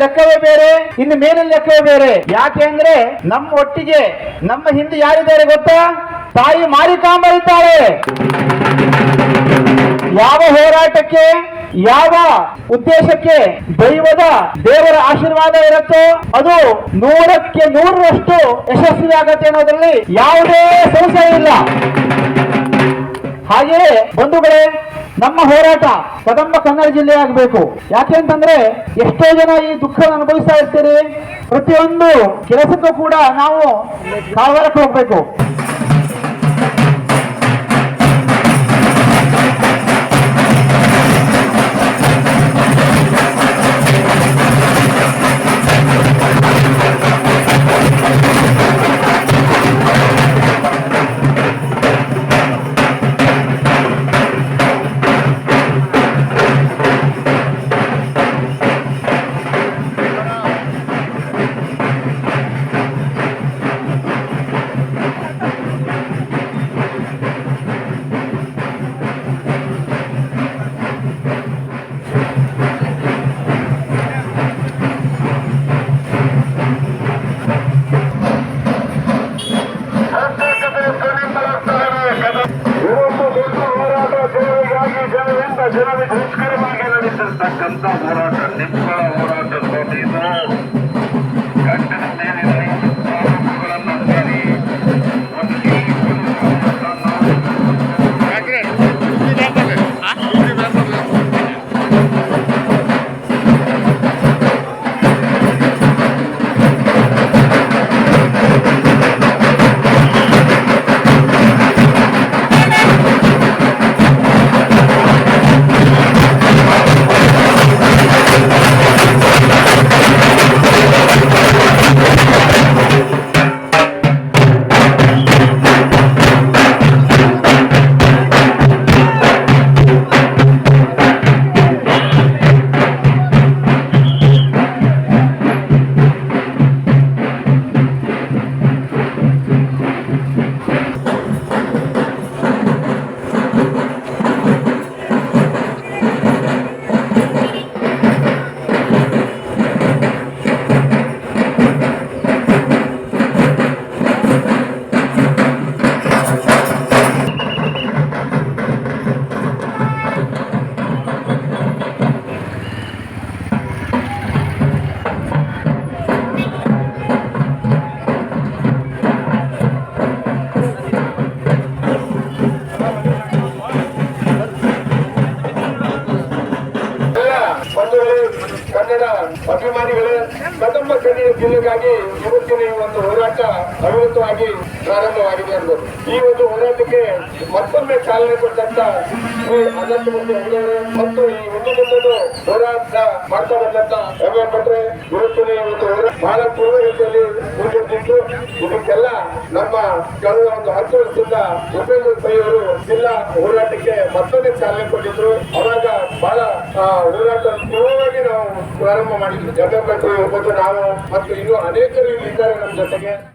ಲೆಕ್ಕವೇ ಬೇರೆ, ಇನ್ನು ಮೇಲಿನ ಲೆಕ್ಕವೇ ಬೇರೆ. ಯಾಕೆ ಅಂದ್ರೆ ನಮ್ಮ ಒಟ್ಟಿಗೆ ನಮ್ಮ ಹಿಂದೆ ಯಾರಿದ್ದಾರೆ ಗೊತ್ತಾ? ತಾಯಿ ಮಾರಿಕಾಂಬ ಇದ್ದಾಳೆ. ಯಾವ ಹೋರಾಟಕ್ಕೆ, ಯಾವ ಉದ್ದೇಶಕ್ಕೆ ದೇವರ ಆಶೀರ್ವಾದ ಇರುತ್ತೋ ಅದು 100ಕ್ಕೆ 100ರಷ್ಟು ಯಶಸ್ವಿ ಆಗತ್ತೆ ಅನ್ನೋದ್ರಲ್ಲಿ ಯಾವುದೇ ಸಂಶಯ ಇಲ್ಲ. ಹಾಗೆಯೇ ಬಂಧುಗಳೇ, ನಮ್ಮ ಹೋರಾಟ ಕದಂಬ ಕನ್ನಡ ಜಿಲ್ಲೆ ಆಗಬೇಕು. ಯಾಕೆ ಅಂತಂದ್ರೆ ಎಷ್ಟೋ ಜನ ಈ ದುಃಖ ಅನುಭವಿಸ್ತಾ ಇರ್ತೀರಿ. ಪ್ರತಿಯೊಂದು ಕೆಲಸಕ್ಕೂ ಕೂಡ ನಾವು ಕಾವಲಕ್ಕೆ ಹೋಗ್ಬೇಕು. ಜನರಿಗೆ ಮುಷ್ಕರವಾಗಿ ನಡೆಸಿರ್ತಕ್ಕಂಥ ಹೋರಾಟ ನಿಮ್ಮಗಳ ಹೋರಾಟ ಸ್ವಾಮೀನು ಗಂಟನ ಮೇಲಿನ ಆರೋಪಗಳನ್ನು ಸೇರಿ ಕನ್ನಡ ಅಭಿಮಾನಿಗಳೇ, ಕದಂಬ ಕನ್ನಡ ಜಿಲ್ಲೆಗಾಗಿ ಇವತ್ತಿನ ಈ ಒಂದು ಹೋರಾಟ ಅವಿರತವಾಗಿ ಪ್ರಾರಂಭವಾಗಿದೆ ಅನ್ನೋದು. ಈ ಒಂದು ಹೋರಾಟಕ್ಕೆ ಮತ್ತೊಮ್ಮೆ ಚಾಲನೆ ಕೊಟ್ಟಂತ ಶ್ರೀ ಅನಂತಮೂರ್ತಿ ಹೆಗಡೆಯವರು ಮತ್ತು ಈ ಮುಂದೆ ಹೋರಾಟ ಮಾಡ್ತಾ ಬಂದಂತ ಎಂ.ಎಂ. ಭಟ್ರೆ ಇವತ್ತಿನ ಈ ಒಂದು ಹೋರಾಟ ಬಹಳ ಪೂರ್ವಗತಿಯಲ್ಲಿ ಮುಂದುವರೆದಿದ್ದು, ಇದಕ್ಕೆಲ್ಲ ನಮ್ಮ ಕಳೆದ ಒಂದು 10 ವರ್ಷದಿಂದ ಉಪೇಂದ್ರ ಪೈ ಅವರು ಜಿಲ್ಲಾ ಹೋರಾಟಕ್ಕೆ ಮತ್ತೊಮ್ಮೆ ಚಾಲನೆ ಕೊಟ್ಟಿದ್ರು. ಅವಾಗ ಬಹಳ ಹೋರಾಟ ಪೂರ್ವವಾಗಿ ನಾವು ಪ್ರಾರಂಭ ಮಾಡಿದ್ವಿ. ಎಂ.ಎಂ. ಭಟ್ರು ಒಬ್ಬರು, ನಾವು ಮತ್ತು ಇನ್ನೂ ಅನೇಕರು ಇದ್ದಾರೆ ನಮ್ಮ ಜೊತೆಗೆ.